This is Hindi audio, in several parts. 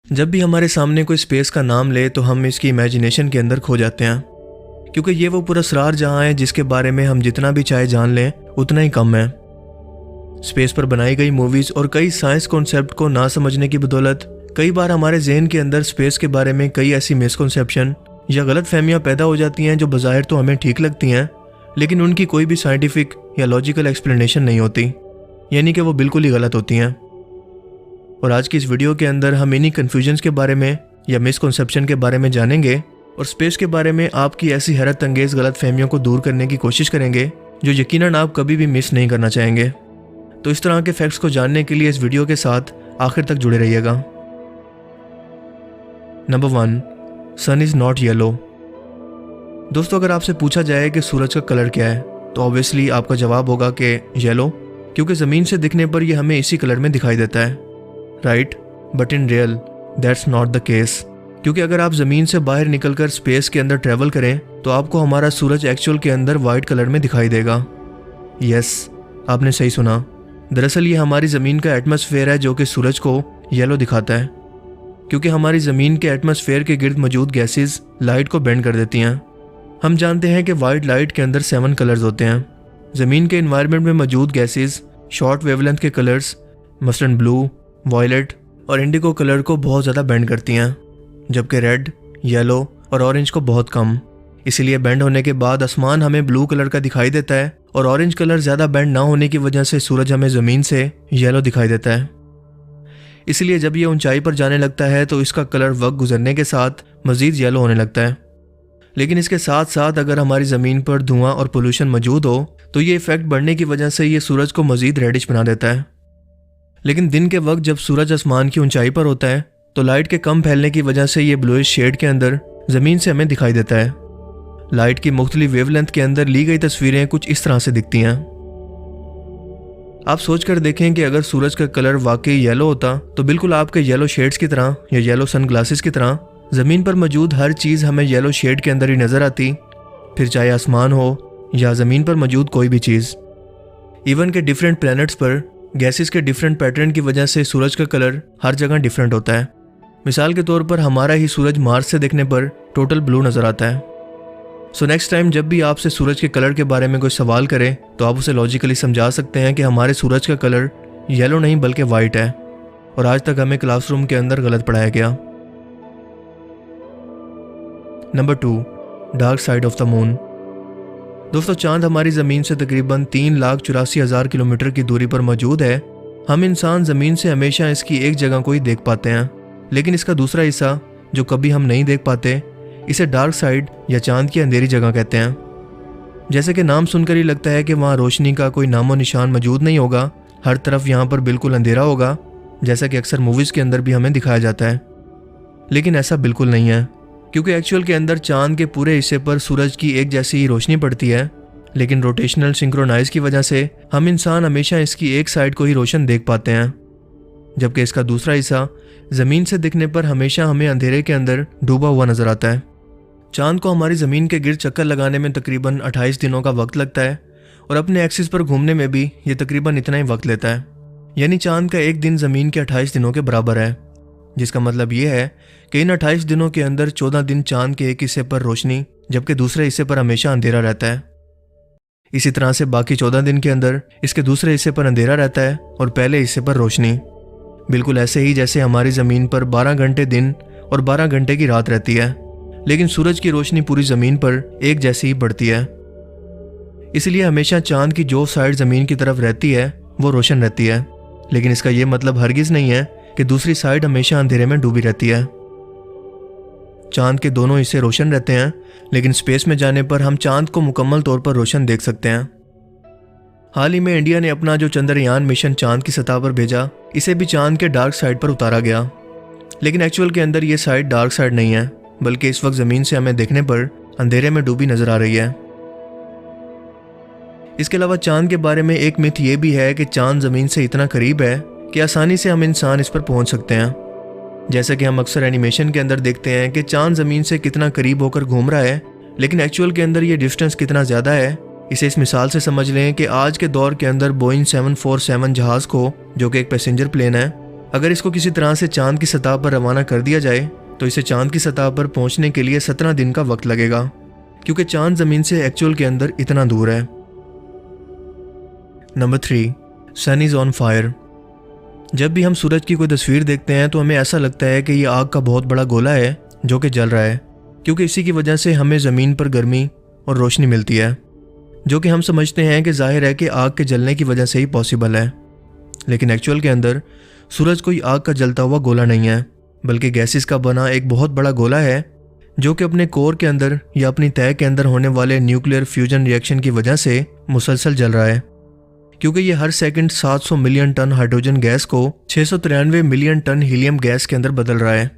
जब भी हमारे सामने कोई स्पेस का नाम ले तो हम इसकी इमेजिनेशन के अंदर खो जाते हैं, क्योंकि ये वो पुरस्कार जहाँ है जिसके बारे में हम जितना भी चाहे जान लें उतना ही कम है। स्पेस पर बनाई गई मूवीज़ और कई साइंस कॉन्सेप्ट को ना समझने की बदौलत कई बार हमारे जहन के अंदर स्पेस के बारे में कई ऐसी मिसकॉन्सेप्शन या गलत फहमियाँ पैदा हो जाती हैं जो बज़ाहिर तो हमें ठीक लगती हैं, लेकिन उनकी कोई भी साइंटिफिक या लॉजिकल एक्सप्लेनेशन नहीं होती, यानी कि वो बिल्कुल ही गलत होती हैं। और आज की इस वीडियो के अंदर हम इन्हीं कन्फ्यूजन्स के बारे में या मिसकॉन्सेप्शन के बारे में जानेंगे और स्पेस के बारे में आपकी ऐसी हैरत अंगेज गलत फहमियों को दूर करने की कोशिश करेंगे जो यकीनन आप कभी भी मिस नहीं करना चाहेंगे। तो इस तरह के फैक्ट्स को जानने के लिए इस वीडियो के साथ आखिर तक जुड़े रहिएगा। Number 1, sun is not yellow. दोस्तों, अगर आपसे पूछा जाए कि सूरज का कलर क्या है तो ऑब्वियसली आपका जवाब होगा कि येलो, क्योंकि ज़मीन से दिखने पर यह हमें इसी कलर में दिखाई देता है, right. But in real that's not the case, क्योंकि अगर आप ज़मीन से बाहर निकलकर स्पेस के अंदर ट्रैवल करें तो आपको हमारा सूरज एक्चुअल के अंदर वाइट कलर में दिखाई देगा। यस, आपने सही सुना। दरअसल ये हमारी ज़मीन का एटमॉस्फेयर है जो कि सूरज को येलो दिखाता है, क्योंकि हमारी ज़मीन के एटमॉस्फेयर के गिर्द मौजूद गैसेस लाइट को बेंड कर देती हैं। हम जानते हैं कि वाइट लाइट के अंदर 7 कलर्स होते हैं। ज़मीन के इन्वायरमेंट में मौजूद गैसेस शॉर्ट वेवलेंथ के कलर्स मसलन ब्लू, वॉयलेट और इंडिगो कलर को बहुत ज़्यादा बेंड करती हैं, जबकि रेड, येलो और ऑरेंज को बहुत कम। इसीलिए बेंड होने के बाद आसमान हमें ब्लू कलर का दिखाई देता है और ऑरेंज कलर ज़्यादा बेंड ना होने की वजह से सूरज हमें ज़मीन से येलो दिखाई देता है। इसलिए जब ये ऊंचाई पर जाने लगता है तो इसका कलर वक्त गुजरने के साथ मज़ीद येलो होने लगता है। लेकिन इसके साथ साथ अगर हमारी ज़मीन पर धुआं और पोल्यूशन मौजूद हो तो ये इफ़ेक्ट बढ़ने की वजह से ये सूरज को मज़ीद रेडिश बना देता है। लेकिन दिन के वक्त जब सूरज आसमान की ऊंचाई पर होता है तो लाइट के कम फैलने की वजह से ये ब्लूइश शेड के अंदर ज़मीन से हमें दिखाई देता है। लाइट की मुख्तलिफ वेवलेंथ के अंदर ली गई तस्वीरें कुछ इस तरह से दिखती हैं। आप सोच कर देखें कि अगर सूरज का कलर वाकई येलो होता तो बिल्कुल आपके येलो शेड्स की तरह या येलो सन ग्लासेस की तरह ज़मीन पर मौजूद हर चीज़ हमें येलो शेड के अंदर ही नज़र आती, फिर चाहे आसमान हो या ज़मीन पर मौजूद कोई भी चीज़। इवन के डिफरेंट प्लैनेट्स पर गैसेस के डिफरेंट पैटर्न की वजह से सूरज का कलर हर जगह डिफरेंट होता है। मिसाल के तौर पर हमारा ही सूरज मार्स से देखने पर टोटल ब्लू नज़र आता है। सो नेक्स्ट टाइम जब भी आपसे सूरज के कलर के बारे में कोई सवाल करे तो आप उसे लॉजिकली समझा सकते हैं कि हमारे सूरज का कलर येलो नहीं बल्कि वाइट है और आज तक हमें क्लासरूम के अंदर गलत पढ़ाया गया। Number 2, dark side of the moon. दोस्तों, चांद हमारी ज़मीन से तकरीबन 3,84,000 किलोमीटर की दूरी पर मौजूद है। हम इंसान ज़मीन से हमेशा इसकी एक जगह को ही देख पाते हैं, लेकिन इसका दूसरा हिस्सा जो कभी हम नहीं देख पाते, इसे डार्क साइड या चांद की अंधेरी जगह कहते हैं। जैसे कि नाम सुनकर ही लगता है कि वहाँ रोशनी का कोई नामो निशान मौजूद नहीं होगा, हर तरफ यहाँ पर बिल्कुल अंधेरा होगा, जैसा कि अक्सर मूवीज़ के अंदर भी हमें दिखाया जाता है। लेकिन ऐसा बिल्कुल नहीं है, क्योंकि एक्चुअल के अंदर चांद के पूरे हिस्से पर सूरज की एक जैसी ही रोशनी पड़ती है, लेकिन रोटेशनल सिंक्रोनाइज की वजह से हम इंसान हमेशा इसकी एक साइड को ही रोशन देख पाते हैं, जबकि इसका दूसरा हिस्सा ज़मीन से दिखने पर हमेशा हमें अंधेरे के अंदर डूबा हुआ नज़र आता है। चांद को हमारी ज़मीन के गिर्द चक्कर लगाने में तकरीबन 28 दिनों का वक्त लगता है और अपने एक्सिस पर घूमने में भी ये तकरीबन इतना ही वक्त लेता है, यानी चांद का एक दिन ज़मीन के 28 दिनों के बराबर है, जिसका मतलब ये है कि इन 28 दिनों के अंदर 14 दिन चांद के एक हिस्से पर रोशनी जबकि दूसरे हिस्से पर हमेशा अंधेरा रहता है। इसी तरह से बाकी 14 दिन के अंदर इसके दूसरे हिस्से पर अंधेरा रहता है और पहले हिस्से पर रोशनी। बिल्कुल ऐसे ही जैसे हमारी ज़मीन पर 12 घंटे दिन और 12 घंटे की रात रहती है, लेकिन सूरज की रोशनी पूरी ज़मीन पर एक जैसी ही बढ़ती है। इसलिए हमेशा चांद की जो साइड ज़मीन की तरफ रहती है वो रोशन रहती है, लेकिन इसका ये मतलब हरगिज़ नहीं है कि दूसरी साइड हमेशा अंधेरे में डूबी रहती है। चांद के दोनों हिस्से रोशन रहते हैं, लेकिन स्पेस में जाने पर हम चांद को मुकम्मल तौर पर रोशन देख सकते हैं। हाल ही में इंडिया ने अपना जो चंद्रयान मिशन चांद की सतह पर भेजा, इसे भी चांद के डार्क साइड पर उतारा गया, लेकिन एक्चुअल के अंदर ये साइड डार्क साइड नहीं है, बल्कि इस वक्त ज़मीन से हमें देखने पर अंधेरे में डूबी नजर आ रही है। इसके अलावा चांद के बारे में एक मिथ ये भी है कि चांद ज़मीन से इतना करीब है कि आसानी से हम इंसान इस पर पहुंच सकते हैं। जैसे कि हम अक्सर एनिमेशन के अंदर देखते हैं कि चांद ज़मीन से कितना करीब होकर घूम रहा है, लेकिन एक्चुअल के अंदर ये डिस्टेंस कितना ज़्यादा है इसे इस मिसाल से समझ लें कि आज के दौर के अंदर बोइंग 747 जहाज़ को, जो कि एक पैसेंजर प्लेन है, अगर इसको किसी तरह से चांद की सतह पर रवाना कर दिया जाए तो इसे चांद की सतह पर पहुंचने के लिए 17 दिन का वक्त लगेगा, क्योंकि चांद ज़मीन से एक्चुअल के अंदर इतना दूर है। Number 3, sun is on fire. जब भी हम सूरज की कोई तस्वीर देखते हैं तो हमें ऐसा लगता है कि ये आग का बहुत बड़ा गोला है जो कि जल रहा है, क्योंकि इसी की वजह से हमें ज़मीन पर गर्मी और रोशनी मिलती है, जो कि हम समझते हैं कि जाहिर है कि आग के जलने की वजह से ही पॉसिबल है। लेकिन एक्चुअल के अंदर सूरज कोई आग का जलता हुआ गोला नहीं है, बल्कि गैसेस का बना एक बहुत बड़ा गोला है जो कि अपने कोर के अंदर या अपनी तह के अंदर होने वाले न्यूक्लियर फ्यूजन रिएक्शन की वजह से मुसलसल जल रहा है, क्योंकि ये हर second 700 million ton hydrogen gas को 693 मिलियन टन हीलियम गैस के अंदर बदल रहा है।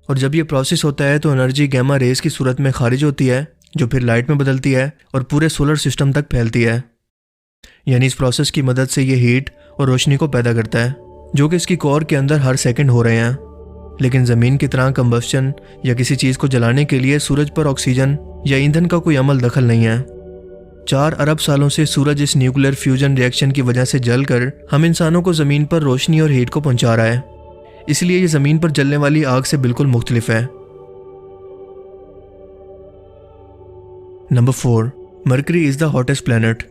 और जब ये प्रोसेस होता है तो एनर्जी गैमा रेस की सूरत में खारिज होती है, जो फिर लाइट में बदलती है और पूरे सोलर सिस्टम तक फैलती है। यानी इस प्रोसेस की मदद से ये हीट और रोशनी को पैदा करता है, जो कि इसकी कोर के अंदर हर सेकंड हो रहे हैं। लेकिन ज़मीन की तरह कंबस्शन या किसी चीज़ को जलाने के लिए सूरज पर ऑक्सीजन या ईंधन का कोई अमल दखल नहीं है। 4 अरब सालों से सूरज इस न्यूक्लियर फ्यूजन रिएक्शन की वजह से जलकर हम इंसानों को ज़मीन पर रोशनी और हीट को पहुंचा रहा है, इसलिए ये ज़मीन पर जलने वाली आग से बिल्कुल मुख्तलिफ है। Number 4, mercury is the hottest planet.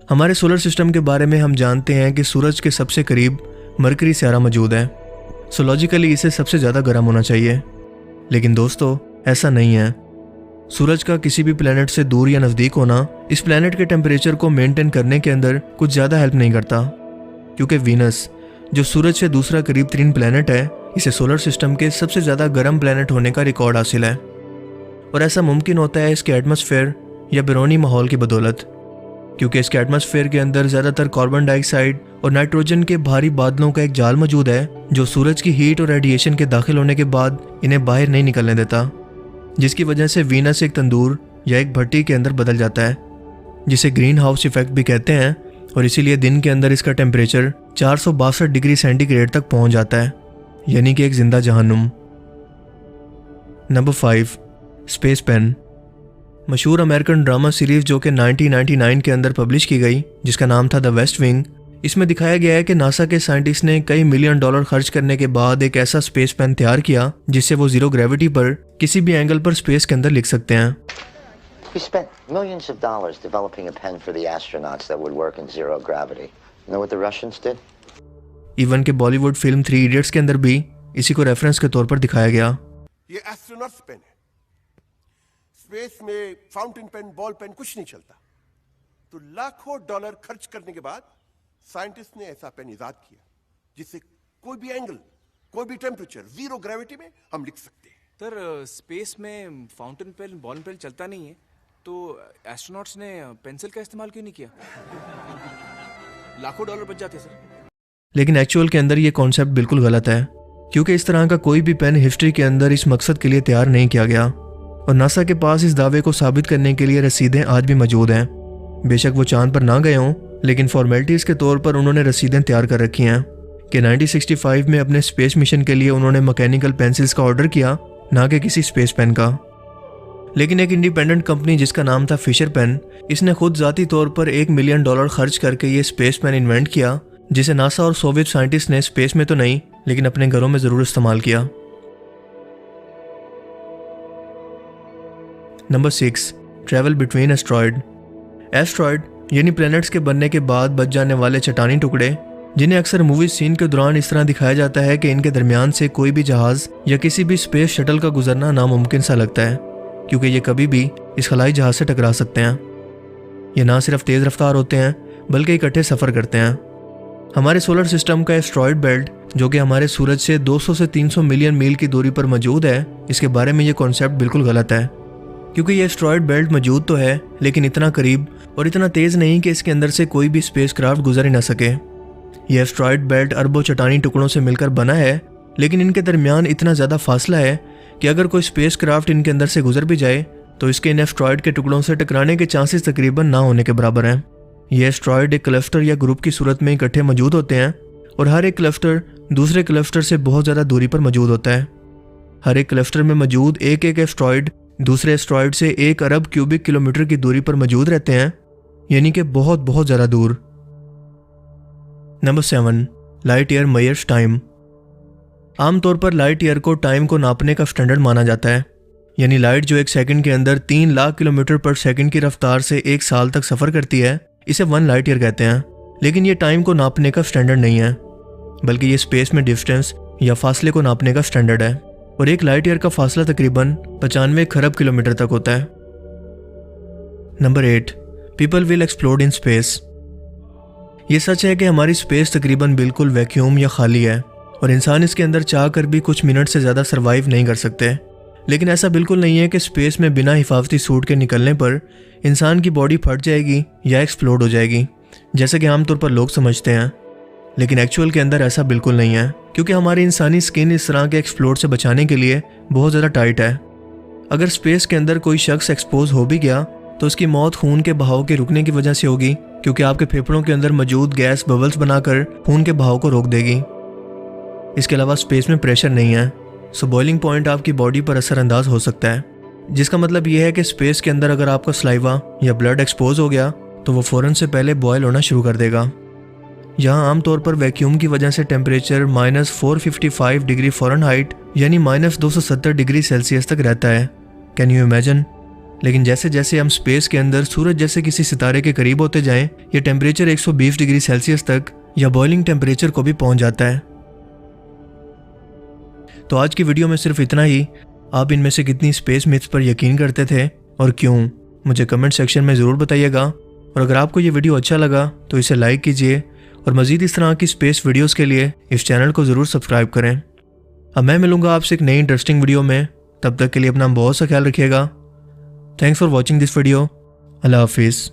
हमारे सोलर सिस्टम के बारे में हम जानते हैं कि सूरज के सबसे करीब मरकरी सियारा मौजूद है, सो लॉजिकली इसे सबसे ज़्यादा गर्म होना चाहिए। लेकिन दोस्तों, ऐसा नहीं है। सूरज का किसी भी प्लैनेट से दूर या नज़दीक होना इस प्लैनेट के टेम्परेचर को मेंटेन करने के अंदर कुछ ज़्यादा हेल्प नहीं करता, क्योंकि वीनस, जो सूरज से दूसरा करीब तरीन प्लैनेट है, इसे सोलर सिस्टम के सबसे ज़्यादा गर्म प्लैनेट होने का रिकॉर्ड हासिल है। और ऐसा मुमकिन होता है इसके एटमॉस्फेयर या बैरूनी माहौल की बदौलत, क्योंकि इसके एटमॉस्फेयर के अंदर ज़्यादातर कार्बन डाइऑक्साइड और नाइट्रोजन के भारी बादलों का एक जाल मौजूद है, जो सूरज की हीट और रेडिएशन के दाखिल होने के बाद इन्हें बाहर नहीं निकलने देता, जिसकी वजह से वीनस एक तंदूर या एक भट्टी के अंदर बदल जाता है, जिसे ग्रीन हाउस इफेक्ट भी कहते हैं। और इसीलिए दिन के अंदर इसका टेम्परेचर 462 डिग्री सेंटीग्रेड तक पहुंच जाता है, यानी कि एक जिंदा जहन्नुम। Number 5, space pain. मशहूर अमेरिकन ड्रामा सीरीज जो कि 1999 के अंदर पब्लिश की गई, जिसका नाम था द वेस्ट विंग, इसमें दिखाया गया है कि नासा के साइंटिस्ट ने कई मिलियन डॉलर खर्च करने के बाद एक ऐसा स्पेस पेन तैयार किया जिससे वो जीरो ग्रेविटी पर किसी भी एंगल पर स्पेस के अंदर लिख सकते हैं। We spent millions of dollars developing a pen for the astronauts that would work in zero gravity. You know what the Russians did? Even के बॉलीवुड फिल्म 3 इडियट्स के अंदर भी इसी को रेफरेंस के तौर पर दिखाया गया। ये एस्ट्रोनॉट्स पेन है। स्पेस में फाउंटेन पेन, बॉल पेन कुछ नहीं चलता। तो लाखों डॉलर खर्च करने के बाद साइंटिस्ट ने ऐसा पेन इजाद किया जिससे कोई भी एंगल, कोई भी टेम्परेचर, जीरो ग्रेविटी में हम लिख सकते हैं। सर, स्पेस में फाउंटेन पेन, बॉल पेन चलता नहीं है, तो एस्ट्रोनॉट्स ने पेंसिल का इस्तेमाल क्यों नहीं किया? लाखों डॉलर बच जाते सर। लेकिन एक्चुअल के अंदर ये कॉन्सेप्ट बिल्कुल गलत है, क्योंकि इस तरह का कोई भी पेन हिस्ट्री के अंदर इस मकसद के लिए तैयार नहीं किया गया। और नासा के पास इस दावे को साबित करने के लिए रसीदें आज भी मौजूद हैं। बेशक वो चांद पर ना गए हों, लेकिन फॉर्मेलिटीज़ के तौर पर उन्होंने रसीदें तैयार कर रखी हैं कि 1965 में अपने स्पेस मिशन के लिए उन्होंने मैकेनिकल पेंसिल्स का ऑर्डर किया, ना कि किसी स्पेस पेन का। लेकिन एक इंडिपेंडेंट कंपनी जिसका नाम था फिशर पेन, इसने खुद ज़ाती तौर पर $1 मिलियन खर्च करके ये स्पेस पेन इन्वेंट किया, जिसे नासा और सोवियत साइंटिस्ट ने स्पेस में तो नहीं लेकिन अपने घरों में ज़रूर इस्तेमाल किया। Number 6, travel between asteroid. Asteroid यानी प्लैनेट्स के बनने के बाद बच जाने वाले चट्टानी टुकड़े, जिन्हें अक्सर मूवी सीन के दौरान इस तरह दिखाया जाता है कि इनके दरमियान से कोई भी जहाज़ या किसी भी स्पेस शटल का गुजरना नामुमकिन सा लगता है, क्योंकि ये कभी भी इस खलाई जहाज़ से टकरा सकते हैं। ये ना सिर्फ तेज़ रफ्तार होते हैं बल्कि इकट्ठे सफ़र करते हैं। हमारे सोलर सिस्टम का एस्ट्रॉयड बेल्ट, जो कि हमारे सूरज से 200 से 300 मिलियन मील की दूरी पर मौजूद है, इसके बारे में ये कॉन्सेप्ट बिल्कुल गलत है, क्योंकि ये एस्ट्रॉयड बेल्ट मौजूद तो है लेकिन इतना करीब और इतना तेज़ नहीं कि इसके अंदर से कोई भी स्पेसक्राफ्ट गुजर ही ना सके। ये एस्ट्रॉयड बेल्ट अरबों चट्टानी टुकड़ों से मिलकर बना है, लेकिन इनके दरमियान इतना ज़्यादा फासला है कि अगर कोई स्पेसक्राफ्ट इनके अंदर से गुजर भी जाए तो इसके इन एस्ट्रॉयड के टुकड़ों से टकराने के चांसेस तकरीबन ना होने के बराबर हैं। ये एस्ट्रॉयड एक क्लस्टर या ग्रुप की सूरत में इकट्ठे मौजूद होते हैं और हर एक क्लस्टर दूसरे क्लस्टर से बहुत ज़्यादा दूरी पर मौजूद होता है। हर एक क्लस्टर में मौजूद एक एक एस्ट्रॉयड दूसरे एस्ट्रॉयड से 1 अरब क्यूबिक किलोमीटर की दूरी पर मौजूद रहते हैं, यानी कि बहुत बहुत ज़्यादा दूर। Number 7, light year myers time. आमतौर पर लाइट ईयर को टाइम को नापने का स्टैंडर्ड माना जाता है, यानी लाइट जो एक सेकंड के अंदर 3 लाख किलोमीटर पर सेकंड की रफ्तार से 1 साल तक सफ़र करती है, इसे 1 लाइट ईयर कहते हैं। लेकिन ये टाइम को नापने का स्टैंडर्ड नहीं है, बल्कि ये स्पेस में डिस्टेंस या फासले को नापने का स्टैंडर्ड है। और 1 लाइट ईयर का फासला तकरीबन 95 खरब किलोमीटर तक होता है। Number 8, people will explode in space. ये सच है कि हमारी स्पेस तकरीबन बिल्कुल वैक्यूम या खाली है और इंसान इसके अंदर चाह कर भी कुछ मिनट से ज़्यादा सर्वाइव नहीं कर सकते। लेकिन ऐसा बिल्कुल नहीं है कि स्पेस में बिना हिफाजती सूट के निकलने पर इंसान की बॉडी फट जाएगी या एक्सप्लोड हो जाएगी, जैसे कि आमतौर पर लोग समझते हैं। लेकिन एक्चुअल के अंदर ऐसा बिल्कुल नहीं है, क्योंकि हमारी इंसानी स्किन इस तरह के एक्सप्लोड से बचाने के लिए बहुत ज़्यादा टाइट है। अगर स्पेस के अंदर कोई शख्स एक्सपोज हो भी गया तो उसकी मौत खून के बहाव के रुकने की वजह से होगी, क्योंकि आपके फेफड़ों के अंदर मौजूद गैस बबल्स बनाकर खून के बहाव को रोक देगी। इसके अलावा स्पेस में प्रेशर नहीं है, सो बॉइलिंग पॉइंट आपकी बॉडी पर असरअंदाज हो सकता है, जिसका मतलब यह है कि स्पेस के अंदर अगर आपका सलाइवा या ब्लड एक्सपोज हो गया तो वो फ़ौरन से पहले बॉयल होना शुरू कर देगा। यहाँ आमतौर पर वैक्यूम की वजह से टेम्परेचर -455 डिग्री फ़ारेनहाइट यानी -270 डिग्री सेल्सियस तक रहता है। Can you imagine? लेकिन जैसे जैसे हम स्पेस के अंदर सूरज जैसे किसी सितारे के करीब होते जाएं, ये टेम्परेचर 120 डिग्री सेल्सियस तक या बॉइलिंग टेम्परेचर को भी पहुंच जाता है। तो आज की वीडियो में सिर्फ इतना ही। आप इनमें से कितनी स्पेस मिथ्स पर यकीन करते थे और क्यों, मुझे कमेंट सेक्शन में ज़रूर बताइएगा। और अगर आपको ये वीडियो अच्छा लगा तो इसे लाइक कीजिए और मज़ीद इस तरह की स्पेस वीडियोज़ के लिए इस चैनल को ज़रूर सब्सक्राइब करें। अब मैं मिलूँगा आपसे एक नई इंटरेस्टिंग वीडियो में। तब तक के लिए अपना बहुत सा ख्याल रखिएगा। Thanks for watching this video. अल्लाह हाफिज़।